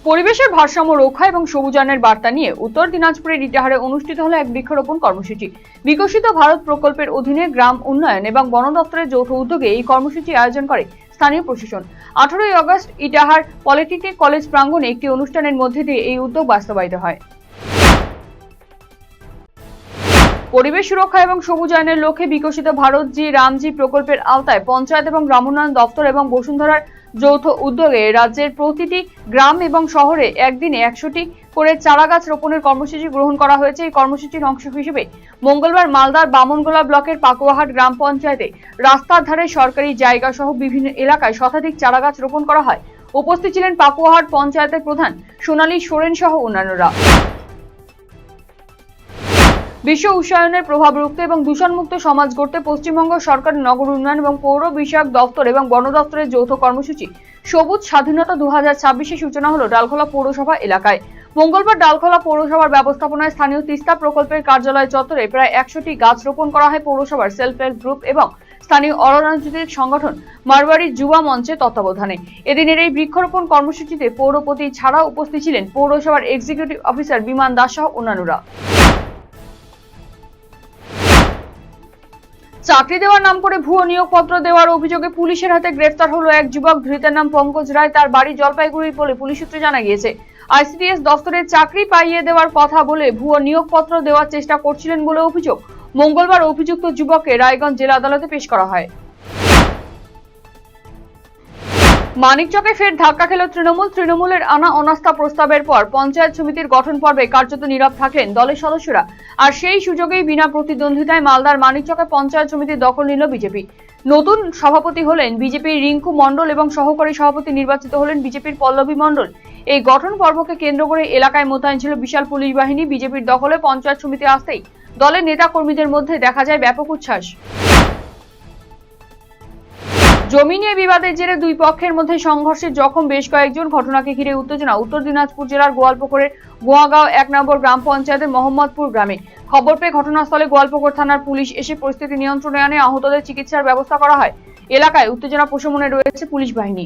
পরিবেশের ভারসাম্য রক্ষা এবং সবুজায়নের বার্তা নিয়ে উত্তর দিনাজপুরের ইটাহারে অনুষ্ঠিত হলো এক বৃক্ষরোপণ কর্মসূচি। বিকশিত ভারত প্রকল্পের অধীনে গ্রাম উন্নয়ন এবং বন দপ্তরের যৌথ উদ্যোগে এই কর্মসূচি আয়োজন করে স্থানীয় প্রশাসন। 18 আগস্ট ইটাহার পলিটেকনিক কলেজ প্রাঙ্গণে একটি অনুষ্ঠানের মধ্যে দিয়ে এই উদ্যোগ বাস্তবায়িত হয়। পরিবেশ সুরক্ষা এবং সবুজায়নের লক্ষ্যে বিকশিত ভারত জি রামজি প্রকল্পের আওতায় পঞ্চায়েত এবং গ্রামোন্নয়ন দপ্তর এবং বসুন্ধরার যৌথ উদ্যোগে রাজ্যের প্রতিটি গ্রাম এবং শহরে একদিনে 100টি করে চারা গাছ রোপণের কর্মসূচি গ্রহণ করা হয়েছে। এই কর্মসূচির অংশ হিসেবে মঙ্গলবার মালদার বামনগোলা ব্লকের পাকুয়াহাট গ্রাম পঞ্চায়েতে রাস্তার ধারে সরকারি জায়গা সহ বিভিন্ন এলাকায় শতাধিক চারা গাছ রোপণ করা হয়। উপস্থিত ছিলেন পাকুয়াহাট পঞ্চায়েতের প্রধান সোনালী সোরেন সহ অন্যান্যরা। বিশ্ব উষ্ণায়নের প্রভাব রুখতে এবং দূষণমুক্ত সমাজ গড়তে পশ্চিমবঙ্গ সরকারের নগর উন্নয়ন এবং পৌর বিষয়ক দপ্তর এবং বন দপ্তরের যৌথ কর্মসূচি সবুজ স্বাধীনতা 2026 সূচনা হলো ডালখোলা পৌরসভা এলাকায়। মঙ্গলবার ডালখোলা পৌরসভার ব্যবস্থাপনায় স্থানীয় তিস্তা প্রকল্পের কার্যালয় চত্বরে প্রায় 100টি গাছ রোপণ করা হয় পৌরসভার সেলফ হেল্প গ্রুপ এবং স্থানীয় অরাজনৈতিক সংগঠন মারওয়াড়ি যুবা মঞ্চের তত্ত্বাবধানে। এদিনের এই বৃক্ষরোপণ কর্মসূচিতে পৌরপতি ছাড়াও উপস্থিত ছিলেন পৌরসভার এক্সিকিউটিভ অফিসার বিমান দাস সহ অন্যান্যরা। চাকরি দেওয়ার নাম করে ভুয়ো নিয়োগপত্র দেওয়ার অভিযোগে পুলিশের হাতে গ্রেফতার হলো এক যুবক। ধৃতের নাম পঙ্কজ রায়। তার বাড়ি জলপাইগুড়ি বলে পুলিশ সূত্রে জানা গিয়েছে। আইসিডিএস দফতরে চাকরি পাইয়ে দেওয়ার কথা বলে ভুয়ো নিয়োগপত্র দেওয়ার চেষ্টা করছিলেন বলে অভিযোগ। মঙ্গলবার অভিযুক্ত যুবককে রায়গঞ্জ জেলা আদালতে পেশ করা হয়। মানিকচকে ফের ধাক্কা খেল তৃণমূলের আনা অনাস্থা প্রস্তাবের পর পঞ্চায়েত সমিতির গঠন পর্বে কার্যত নীরব থাকলেন দলের সদস্যরা। আর সেই সুযোগেই বিনা প্রতিদ্বন্দ্বিতায় মালদার মানিকচকে পঞ্চায়েত সমিতির দখল নিল বিজেপি। নতুন সভাপতি হলেন বিজেপির রিঙ্কু মণ্ডল এবং সহকারী সভাপতি নির্বাচিত হলেন বিজেপির পল্লবী মণ্ডল। এই গঠন পর্বকে কেন্দ্র করে এলাকায় মোতায়েন ছিল বিশাল পুলিশ বাহিনী। বিজেপির দখলে পঞ্চায়েত সমিতি আসতেই দলের নেতা কর্মীদের মধ্যে দেখা যায় ব্যাপক উচ্ছ্বাস। জমি নিয়ে বিবাদের জেরে দুই পক্ষের মধ্যে সংঘর্ষে জখম বেশ কয়েকজন। ঘটনাকে ঘিরে উত্তেজনা উত্তর দিনাজপুর জেলার গোয়ালপুকুরের গোয়াগাঁও 1 নম্বর গ্রাম পঞ্চায়েতের মোহাম্মদপুর গ্রামে। খবর পেয়ে ঘটনাস্থলে গোয়ালপুকুর থানার পুলিশ এসে পরিস্থিতি নিয়ন্ত্রণে আনে। আহতদের চিকিৎসার ব্যবস্থা করা হয়। এলাকায় উত্তেজনা প্রশমনে রয়েছে পুলিশ বাহিনী।